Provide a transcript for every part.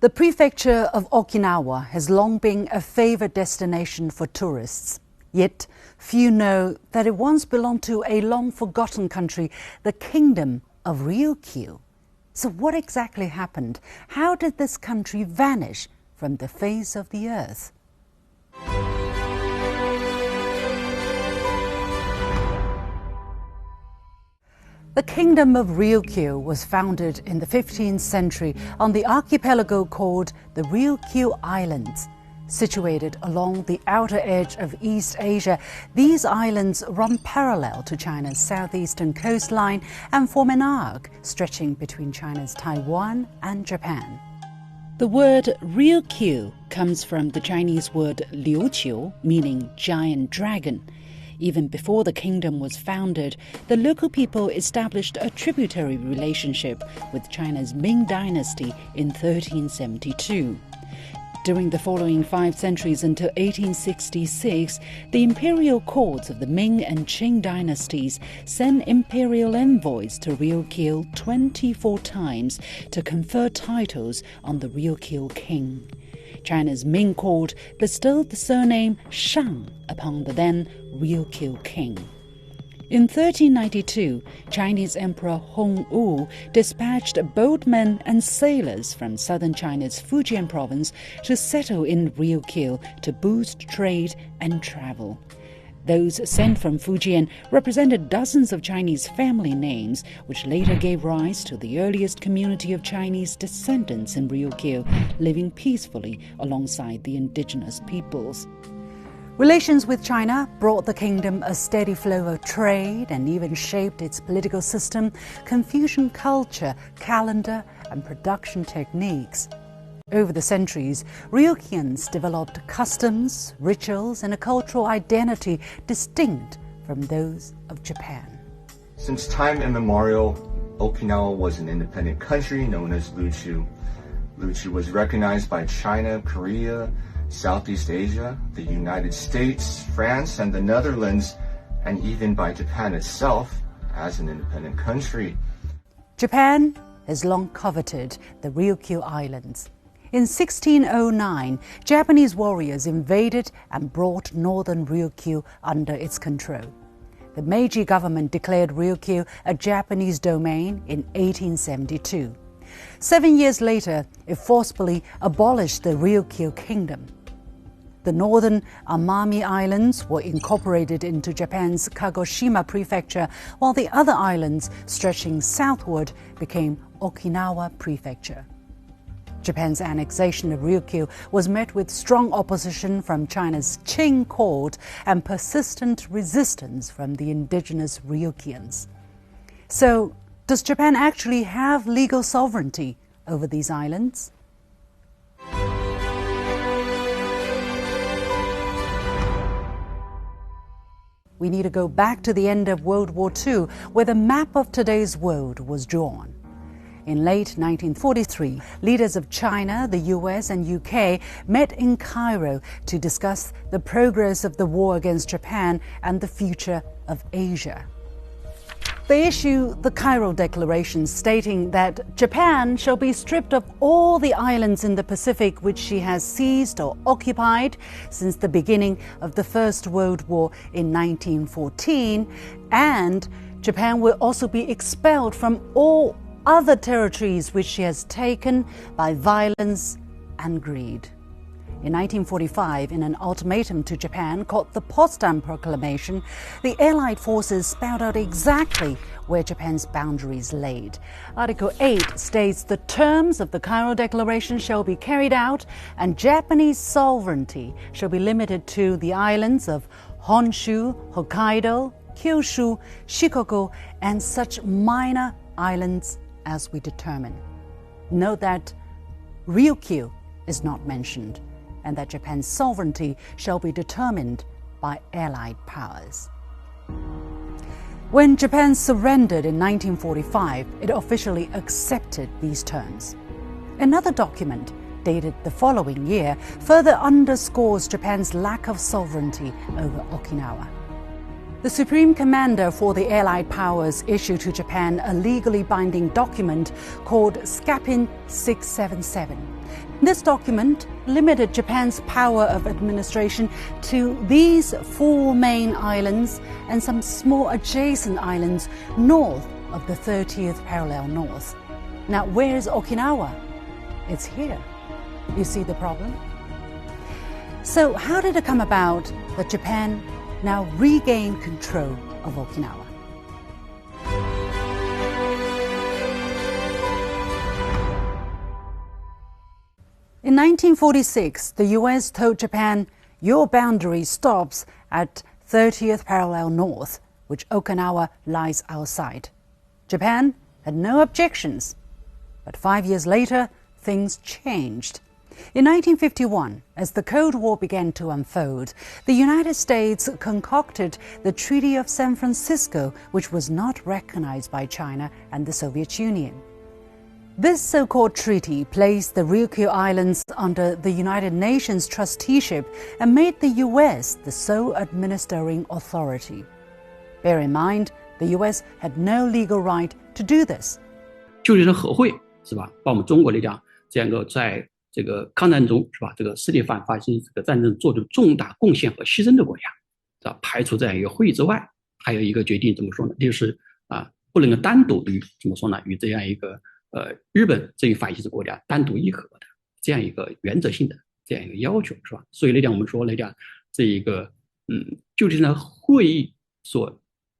The prefecture of Okinawa has long been a favored destination for tourists. Yet, few know that it once belonged to a long-forgotten country, the Kingdom of Ryukyu. So what exactly happened? How did this country vanish from the face of the earth? The Kingdom of Ryukyu was founded in the 15th century on the archipelago called the Ryukyu Islands. Situated along the outer edge of East Asia, these islands run parallel to China's southeastern coastline and form an arc stretching between China's Taiwan and Japan. The word Ryukyu comes from the Chinese word liuqiu, meaning giant dragon. Even before the kingdom was founded, the local people established a tributary relationship with China's Ming dynasty in 1372. During the following 5 centuries until 1866, the imperial courts of the Ming and Qing dynasties sent imperial envoys to Ryukyu 24 times to confer titles on the Ryukyu king. China's Ming court bestowed the surname Shang upon the then Ryukyu king. In 1392, Chinese Emperor Hongwu dispatched boatmen and sailors from southern China's Fujian province to settle in Ryukyu to boost trade and travel. Those sent from Fujian represented dozens of Chinese family names, which later gave rise to the earliest community of Chinese descendants in Ryukyu, living peacefully alongside the indigenous peoples. Relations with China brought the kingdom a steady flow of trade and even shaped its political system, Confucian culture, calendar, and production techniques. Over the centuries, Ryukyans developed customs, rituals, and a cultural identity distinct from those of Japan. Since time immemorial, Okinawa was an independent country known as Ryukyu. Ryukyu was recognized by China, Korea, Southeast Asia, the United States, France, and the Netherlands, and even by Japan itself as an independent country. Japan has long coveted the Ryukyu Islands. In 1609, Japanese warriors invaded and brought northern Ryukyu under its control. The Meiji government declared Ryukyu a Japanese domain in 1872. 7 years later, it forcefully abolished the Ryukyu kingdom. The northern Amami Islands were incorporated into Japan's Kagoshima prefecture, while the other islands stretching southward became Okinawa prefecture. Japan's annexation of Ryukyu was met with strong opposition from China's Qing court and persistent resistance from the indigenous Ryukyans. So, does Japan actually have legal sovereignty over these islands? We need to go back to the end of World War II, where the map of today's world was drawn. In late 1943, leaders of China, the US, and UK met in Cairo to discuss the progress of the war against Japan and the future of Asia. They issue the Cairo Declaration stating that Japan shall be stripped of all the islands in the Pacific which she has seized or occupied since the beginning of the First World War in 1914, and Japan will also be expelled from all other territories which she has taken by violence and greed. In 1945, in an ultimatum to Japan called the Potsdam Proclamation, the Allied forces spelled out exactly where Japan's boundaries laid. Article 8 states the terms of the Cairo Declaration shall be carried out and Japanese sovereignty shall be limited to the islands of Honshu, Hokkaido, Kyushu, Shikoku, and such minor islands as we determine. Note that Ryukyu is not mentioned, and that Japan's sovereignty shall be determined by Allied powers. When Japan surrendered in 1945, it officially accepted these terms. Another document, dated the following year, further underscores Japan's lack of sovereignty over Okinawa. The Supreme Commander for the Allied Powers issued to Japan a legally binding document called Scapin 677. This document limited Japan's power of administration to these 4 main islands and some small adjacent islands north of the 30th parallel north. Now, where's Okinawa? It's here. You see the problem? So how did it come about that Japan now regained control of Okinawa? In 1946, the US told Japan, your boundary stops at 30th parallel north, which Okinawa lies outside. Japan had no objections. But 5 years later, things changed. In 1951, as the Cold War began to unfold, the United States concocted the Treaty of San Francisco, which was not recognized by China and the Soviet Union. This so-called treaty placed the Ryukyu Islands under the United Nations trusteeship and made the US the sole administering authority. Bear in mind, the US had no legal right to do this. 旧日和会是吧？把我们中国来讲，这样一个在这个抗战中是吧？这个世界反法西斯这个战争做出重大贡献和牺牲的国家，是吧？排除这样一个会议之外，还有一个决定怎么说呢？就是不能够单独与怎么说呢？与这样一个日本这一法西斯国家单独议和的这样一个原则性的这样一个要求，是吧？所以来讲，我们说来讲，这一个旧金山会议所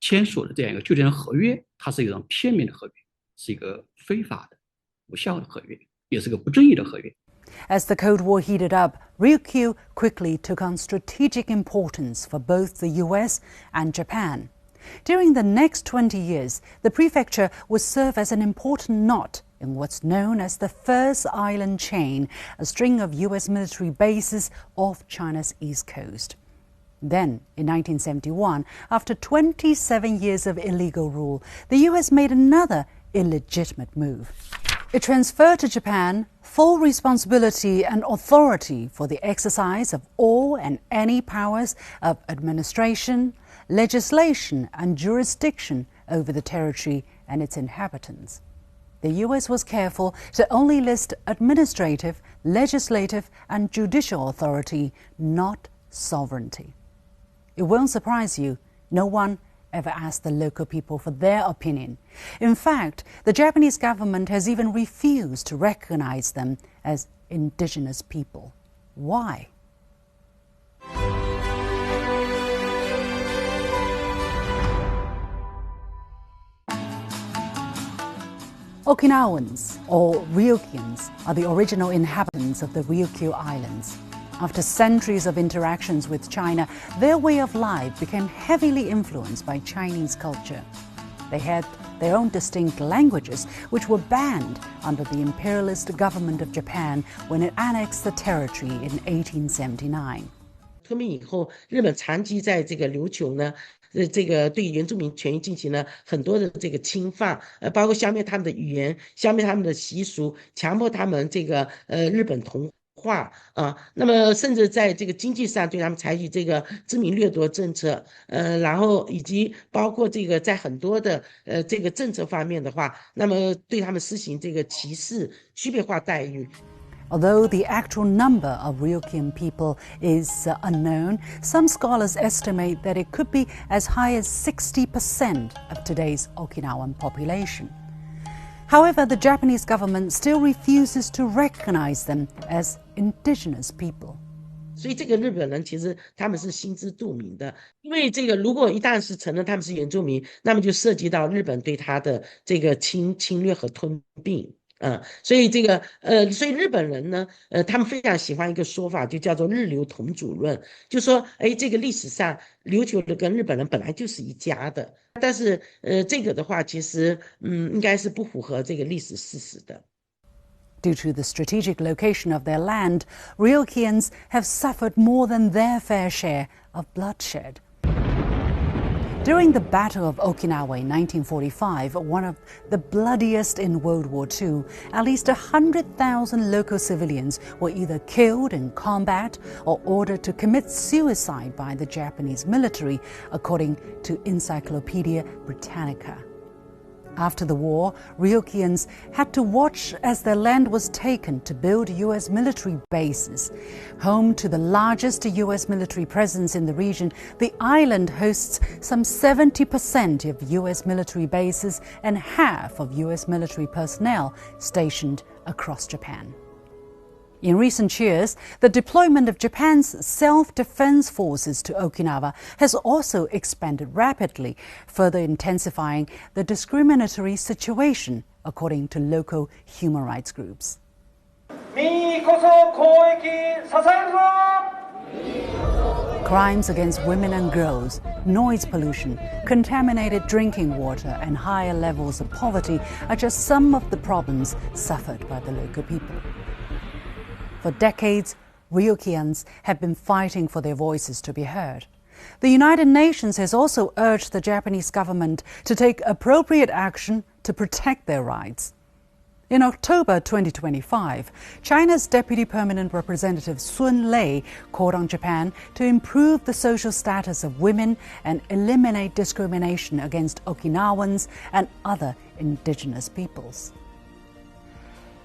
签署的这样一个旧金山合约，它是一种片面的合约，是一个非法的、无效的合约，也是个不正义的合约。As the Cold War heated up, Ryukyu quickly took on strategic importance for both the US and Japan. During the next 20 years, the prefecture would serve as an important knot in what's known as the First Island Chain, a string of US military bases off China's east coast. Then, in 1971, after 27 years of illegal rule, the US made another illegitimate move. It transferred to Japan full responsibility and authority for the exercise of all and any powers of administration, legislation and jurisdiction over the territory and its inhabitants. The US was careful to only list administrative, legislative and judicial authority, not sovereignty. It won't surprise you, no one ever asked the local people for their opinion. In fact, the Japanese government has even refused to recognize them as indigenous people. Why? Okinawans, or Ryukyans, are the original inhabitants of the Ryukyu Islands. After centuries of interactions with China, their way of life became heavily influenced by Chinese culture. They had their own distinct languages, which were banned under the imperialist government of Japan when it annexed the territory in 1879. 脱民以后，日本长期在这个琉球呢，这个对原住民权益进行了很多的这个侵犯，包括消灭他们的语言，消灭他们的习俗，强迫他们这个日本同化啊，那么甚至在这个经济上对他们采取这个殖民掠夺政策，然后以及包括这个在很多的这个政策方面的话，那么对他们实行这个歧视、区别化待遇。Although the actual number of Ryukyuan people is unknown, some scholars estimate that it could be as high as 60% of today's Okinawan population. However, the Japanese government still refuses to recognize them as indigenous people. 所以这个日本人其实他们是心知肚明的，因为这个如果一旦是承认他们是原住民，那么就涉及到日本对他的这个侵略和吞并。所以这个所以日本人呢，他们非常喜欢一个说法，就叫做日琉同主论，就说，这个历史上琉球的跟日本人本来就是一家的，但是这个的话，其实应该是不符合这个历史事实的。Due to the strategic location of their land, Ryukyans have suffered more than their fair share of bloodshed. During the Battle of Okinawa in 1945, one of the bloodiest in World War II, at least 100,000 local civilians were either killed in combat or ordered to commit suicide by the Japanese military, according to Encyclopedia Britannica. After the war, Ryukyans had to watch as their land was taken to build U.S. military bases. Home to the largest U.S. military presence in the region, the island hosts some 70% of U.S. military bases and half of U.S. military personnel stationed across Japan. In recent years, the deployment of Japan's self-defense forces to Okinawa has also expanded rapidly, further intensifying the discriminatory situation, according to local human rights groups. Crimes against women and girls, noise pollution, contaminated drinking water, and higher levels of poverty are just some of the problems suffered by the local people. For decades, Ryukyans have been fighting for their voices to be heard. The United Nations has also urged the Japanese government to take appropriate action to protect their rights. In October 2025, China's Deputy Permanent Representative Sun Lei called on Japan to improve the social status of women and eliminate discrimination against Okinawans and other indigenous peoples.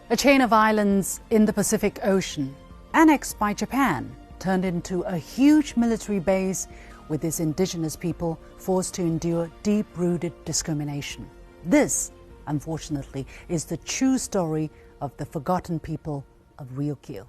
A chain of islands in the Pacific Ocean, annexed by Japan, turned into a huge military base with its indigenous people forced to endure deep-rooted discrimination. This, unfortunately, is the true story of the forgotten people of Ryukyu.